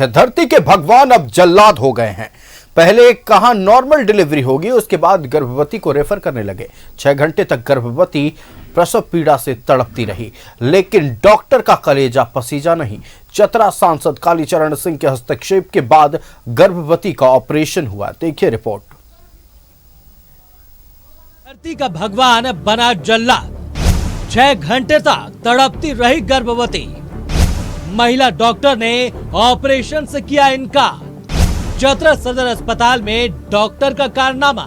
धरती के भगवान अब जल्लाद हो गए हैं। पहले कहां नॉर्मल डिलीवरी होगी, उसके बाद गर्भवती को रेफर करने लगे। 6 घंटे तक गर्भवती प्रसव पीड़ा से तड़पती रही, लेकिन डॉक्टर का कलेजा पसीजा नहीं। चतरा सांसद कालीचरण सिंह के हस्तक्षेप के बाद गर्भवती का ऑपरेशन हुआ। देखिए रिपोर्ट। धरती का भगवान बना जल्लाद। 6 घंटे तक तड़पती रही गर्भवती। महिला डॉक्टर ने ऑपरेशन से किया इनकार। चतरा सदर अस्पताल में डॉक्टर का कारनामा।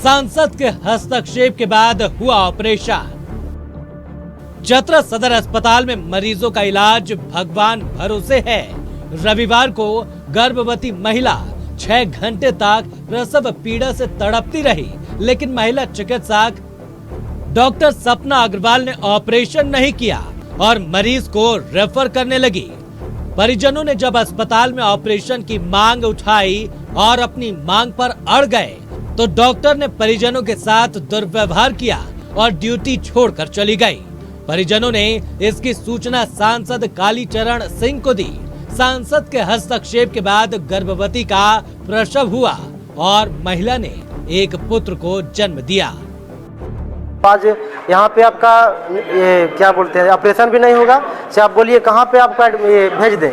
सांसद के हस्तक्षेप के बाद हुआ ऑपरेशन। चतरा सदर अस्पताल में मरीजों का इलाज भगवान भरोसे है। रविवार को गर्भवती महिला 6 घंटे तक प्रसव पीड़ा से तड़पती रही, लेकिन महिला चिकित्सक डॉक्टर सपना अग्रवाल ने ऑपरेशन नहीं किया और मरीज को रेफर करने लगी। परिजनों ने जब अस्पताल में ऑपरेशन की मांग उठाई और अपनी मांग पर अड़ गए, तो डॉक्टर ने परिजनों के साथ दुर्व्यवहार किया और ड्यूटी छोड़कर चली गई। परिजनों ने इसकी सूचना सांसद कालीचरण सिंह को दी। सांसद के हस्तक्षेप के बाद गर्भवती का प्रसव हुआ और महिला ने एक पुत्र को जन्म दिया। आज यहाँ पे आपका क्या बोलते हैं ऑपरेशन भी नहीं होगा, से आप बोलिए कहाँ पे आपका भेज दें,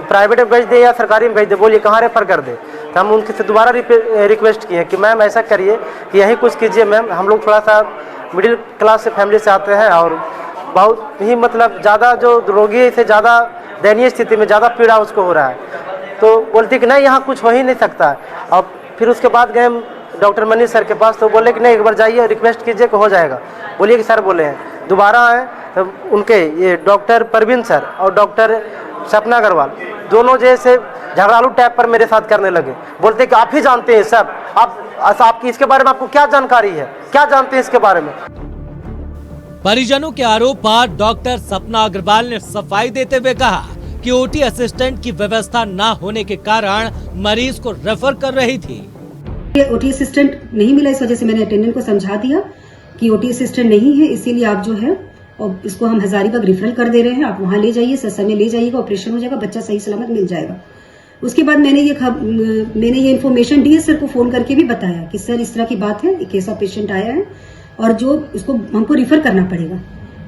प्राइवेट में भेज दें या सरकारी में भेज दें, बोलिए कहाँ रेफर कर दें। तो हम उनसे दोबारा रिक्वेस्ट किए कि मैम ऐसा करिए कि यही कुछ कीजिए मैम, हम लोग थोड़ा सा मिडिल क्लास से फैमिली से आते हैं और बहुत ही मतलब ज़्यादा जो रोगी से ज़्यादा दयनीय स्थिति में ज़्यादा पीड़ा उसको हो रहा है। तो बोलती कि नहीं यहाँ कुछ हो ही नहीं सकता। और फिर उसके बाद गए डॉक्टर मनीष सर के पास, तो बोले कि नहीं एक बार जाइए रिक्वेस्ट कीजिए कि हो जाएगा। बोलिए कि सर बोले हैं। दोबारा आए तो उनके ये डॉक्टर परवीन सर और डॉक्टर सपना अग्रवाल दोनों जैसे झगड़ालू टाइप पर मेरे साथ करने लगे। बोलते कि आप ही जानते हैं सब, आपकी इसके बारे में आपको क्या जानकारी है, क्या जानते हैं इसके बारे में। परिजनों के आरोप पर डॉक्टर सपना अग्रवाल ने सफाई देते हुए कहा कि ओटी असिस्टेंट की व्यवस्था न होने के कारण मरीज को रेफर कर रही थी। ओटी असिस्टेंट नहीं मिला, इस वजह से मैंने अटेंडेंट को समझा दिया कि ओटी असिस्टेंट नहीं है, इसीलिए आप जो है और इसको हम हजारीबाग रेफरल कर दे रहे हैं, आप वहां ले जाइए, सर में ले जाइएगा, ऑपरेशन हो जाएगा, बच्चा सही सलामत मिल जाएगा। उसके बाद मैंने ये इन्फॉर्मेशन डीएस सर को फोन करके भी बताया कि सर इस तरह की बात है, एक ऐसा पेशेंट आया है और जो इसको हमको रिफर करना पड़ेगा।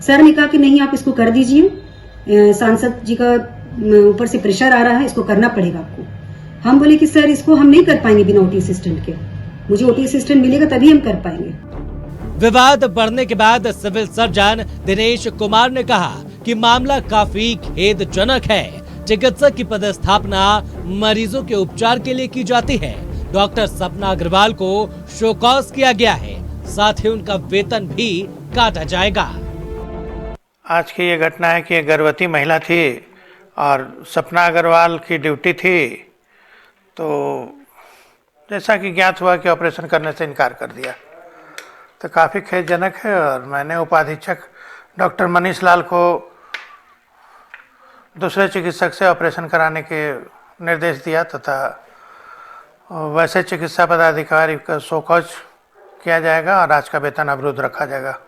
सर ने कहा कि नहीं आप इसको कर दीजिए, सांसद जी का ऊपर से प्रेशर आ रहा है, इसको करना पड़ेगा आपको। हम बोले कि सर इसको हम नहीं कर पाएंगे बिना ओटी असिस्टेंट के, मुझे ओटी असिस्टेंट मिलेगा तभी हम कर पाएंगे। विवाद बढ़ने के बाद सिविल सर्जन दिनेश कुमार ने कहा कि मामला काफी खेदजनक है। चिकित्सक की पदस्थापना मरीजों के उपचार के लिए की जाती है। डॉक्टर सपना अग्रवाल को शोकॉज किया गया है, साथ ही उनका वेतन भी काटा जाएगा। आज की ये घटना है कि ये गर्भवती महिला थी और सपना अग्रवाल की ड्यूटी थी, तो जैसा कि ज्ञात हुआ कि ऑपरेशन करने से इनकार कर दिया, तो काफ़ी खेदजनक है। और मैंने उपाधीक्षक डॉक्टर मनीष लाल को दूसरे चिकित्सक से ऑपरेशन कराने के निर्देश दिया तथा वैसे चिकित्सा पदाधिकारी का शोकॉज किया जाएगा और आज का वेतन अवरुद्ध रखा जाएगा।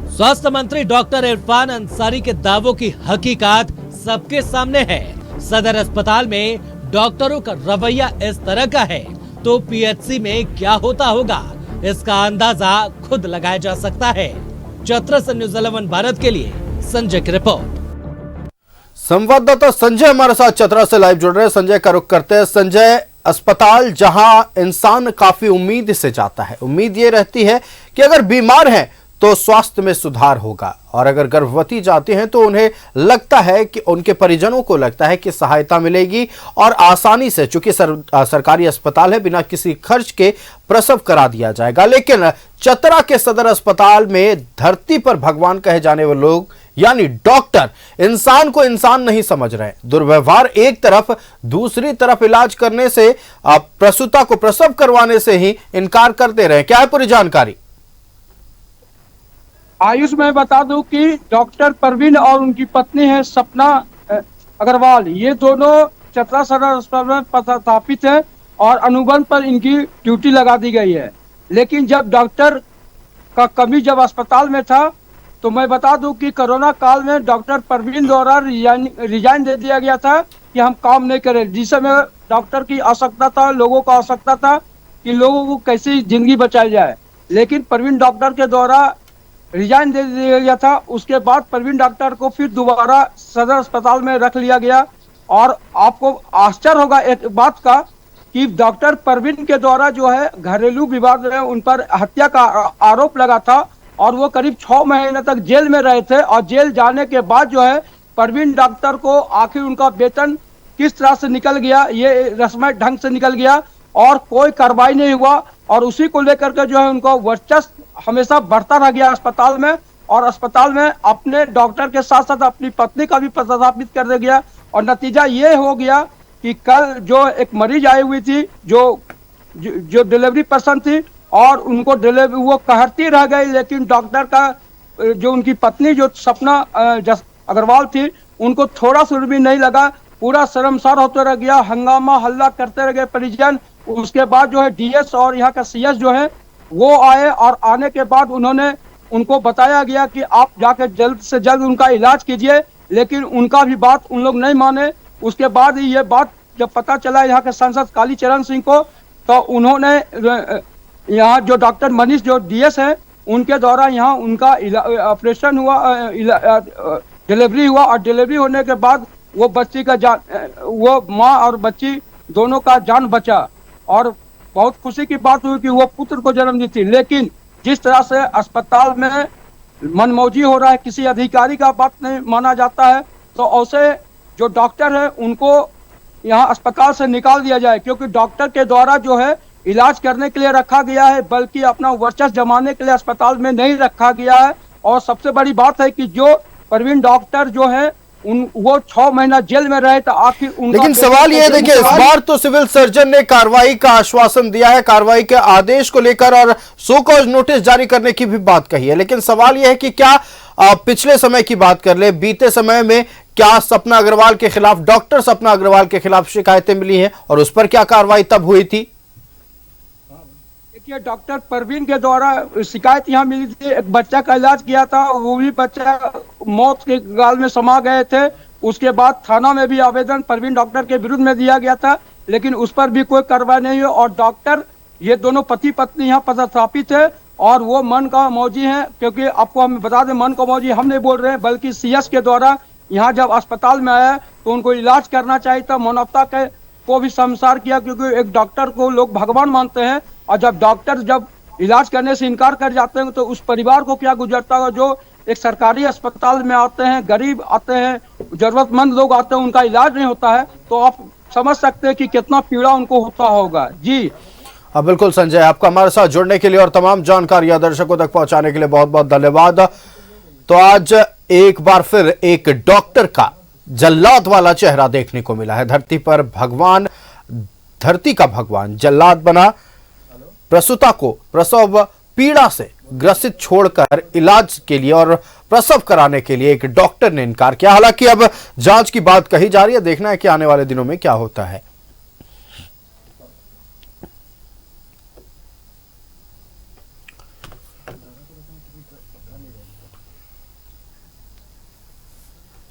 स्वास्थ्य मंत्री डॉक्टर इरफान अंसारी के दावों की हकीकत सबके सामने है। सदर अस्पताल में डॉक्टरों का रवैया इस तरह का है तो पीएचसी में क्या होता होगा, इसका अंदाजा खुद लगाया जा सकता है। चतरा से न्यूज़ 11 भारत के लिए संजय की रिपोर्ट। संवाददाता संजय हमारे साथ चतरा से लाइव जुड़ रहे हैं। संजय का रुख करते हैं। संजय, अस्पताल जहां इंसान काफी उम्मीद से जाता है, उम्मीद ये रहती है कि अगर बीमार है तो स्वास्थ्य में सुधार होगा, और अगर गर्भवती जाती हैं तो उन्हें लगता है कि उनके परिजनों को लगता है कि सहायता मिलेगी और आसानी से, चूंकि सरकारी अस्पताल है, बिना किसी खर्च के प्रसव करा दिया जाएगा। लेकिन चतरा के सदर अस्पताल में धरती पर भगवान कहे जाने वाले लोग यानी डॉक्टर इंसान को इंसान नहीं समझ रहे। दुर्व्यवहार एक तरफ, दूसरी तरफ इलाज करने से, प्रसूता को प्रसव करवाने से ही इनकार करते रहे। क्या है पूरी जानकारी? आयुष, मैं बता दूं कि डॉक्टर परवीन और उनकी पत्नी है सपना अग्रवाल, ये दोनों चतरा सदर अस्पताल में पदस्थापित है और अनुबंध पर इनकी ड्यूटी लगा दी गई है। लेकिन जब डॉक्टर का कमी जब अस्पताल में था तो मैं बता दूं कि कोरोना काल में डॉक्टर परवीन द्वारा रिजाइन दे दिया गया था कि हम काम नहीं करें, जिस समय डॉक्टर की आवश्यकता था, लोगों को आवश्यकता था कि लोगों को कैसी जिंदगी बचाई जाए, लेकिन परवीन डॉक्टर के द्वारा रिजाइन दे दिया गया था। उसके बाद परवीन डॉक्टर को फिर दोबारा सदर अस्पताल में रख लिया गया। और आपको आश्चर्य होगा एक बात का कि डॉक्टर परवीन के द्वारा जो है घरेलू विवाद में उन पर हत्या का आरोप लगा था और वो करीब 6 महीने तक जेल में रहे थे। और जेल जाने के बाद जो है परवीन डॉक्टर को आखिर उनका वेतन किस तरह से निकल गया, ये रस्मी ढंग से निकल गया और कोई कार्रवाई नहीं हुआ। और उसी को लेकर के जो है उनको वर्चस्व हमेशा बढ़ता रह गया अस्पताल में, और अस्पताल में अपने डॉक्टर के साथ साथ अपनी पत्नी का भी प्रस्थापित कर दिया गया। और नतीजा ये हो गया कि कल जो एक मरीज आई हुई थी जो डिलीवरी पर्सन थी और उनको डिलीवरी वो कहती रह गई, लेकिन डॉक्टर का जो उनकी पत्नी जो सपना अग्रवाल थी उनको थोड़ा सा भी नहीं लगा, पूरा शर्मसार होते रह गया, हंगामा हल्ला करते रह गए परिजन। उसके बाद जो है डीएस और यहाँ का सीएस जो है वो आए और आने के बाद उनको बताया गया कि आप जाकर जल्द से जल्द उनका इलाज कीजिए, लेकिन उनका भी बात उन लोग नहीं माने। उसके बाद ये बात जब पता चला यहाँ के सांसद कालीचरण सिंह को, तो उन्होंने यहाँ जो डॉक्टर मनीष जो डीएस है उनके द्वारा यहाँ उनका ऑपरेशन हुआ, डिलीवरी हुआ। और डिलीवरी होने के बाद वो बच्ची का वो माँ और बच्ची दोनों का जान बचा और बहुत खुशी की बात हुई कि वो पुत्र को जन्म दी थी। लेकिन जिस तरह से अस्पताल में मनमौजी हो रहा है, किसी अधिकारी का बात नहीं माना जाता है, तो ऐसे जो डॉक्टर है उनको यहाँ अस्पताल से निकाल दिया जाए, क्योंकि डॉक्टर के द्वारा जो है इलाज करने के लिए रखा गया है, बल्कि अपना वर्चस्व जमाने के लिए अस्पताल में नहीं रखा गया है। और सबसे बड़ी बात है कि जो परवीन डॉक्टर जो है वो 6 महीना जेल में रहे, तो आखिर लेकिन सवाल ये देखिए, इस बार तो सिविल सर्जन ने कार्रवाई का आश्वासन दिया है, कार्रवाई के आदेश को लेकर और सो कॉज नोटिस जारी करने की भी बात कही है। लेकिन सवाल यह है कि क्या पिछले समय की बात कर ले, बीते समय में क्या सपना अग्रवाल के खिलाफ, डॉक्टर सपना अग्रवाल के खिलाफ शिकायतें मिली हैं और उस पर क्या कार्रवाई तब हुई थी? देखिए, डॉक्टर परवीन के द्वारा शिकायत यहाँ मिली थी, एक बच्चा का इलाज किया था, वो भी बच्चा मौत के गाल में समा गए थे। उसके बाद थाना में भी आवेदन परवीन डॉक्टर के विरुद्ध में दिया गया था, लेकिन उस पर भी कोई कार्रवाई नहीं हुई। और डॉक्टर ये दोनों पति पत्नी यहाँ पदस्थापित है और वो मन का मौजी हैं, क्योंकि आपको हम बता दें मन का मौजी हम नहीं बोल रहे हैं, बल्कि सीएस के द्वारा यहाँ जब अस्पताल में आया तो उनको इलाज करना चाहिए था, मानवता के को भी शर्मसार किया, क्योंकि एक डॉक्टर को लोग भगवान मानते हैं और जब डॉक्टर जब इलाज करने से इनकार कर जाते हैं तो उस परिवार को क्या गुजरता होगा जो एक सरकारी अस्पताल में आते हैं, गरीब आते हैं, जरूरतमंद लोग आते हैं, उनका इलाज नहीं होता है, तो आप समझ सकते हैं कि कितना पीड़ा उनको होता होगा। जी बिल्कुल संजय, आपका हमारे साथ जुड़ने के लिए और तमाम जानकारियां दर्शकों तक पहुंचाने के लिए बहुत बहुत धन्यवाद। तो आज एक बार फिर एक डॉक्टर का जल्लाद वाला चेहरा देखने को मिला है। धरती पर भगवान, धरती का भगवान जल्लाद बना, प्रसूता को प्रसव पीड़ा से ग्रसित छोड़कर इलाज के लिए और प्रसव कराने के लिए एक डॉक्टर ने इनकार किया। हालांकि अब जांच की बात कही जा रही है, देखना है कि आने वाले दिनों में क्या होता है।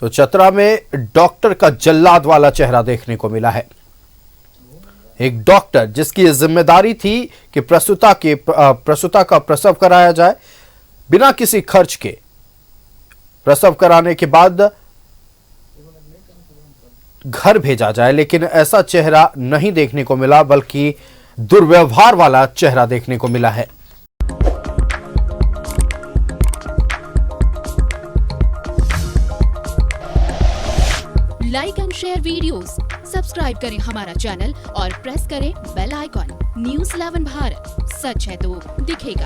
तो चतरा में डॉक्टर का जल्लाद वाला चेहरा देखने को मिला है। एक डॉक्टर जिसकी जिम्मेदारी थी कि प्रसूता का प्रसव कराया जाए, बिना किसी खर्च के प्रसव कराने के बाद घर भेजा जाए, लेकिन ऐसा चेहरा नहीं देखने को मिला, बल्कि दुर्व्यवहार वाला चेहरा देखने को मिला है। Like and share videos, subscribe करें हमारा चैनल और प्रेस करें बेल आइकॉन। न्यूज़ 11 भारत, सच है तो दिखेगा।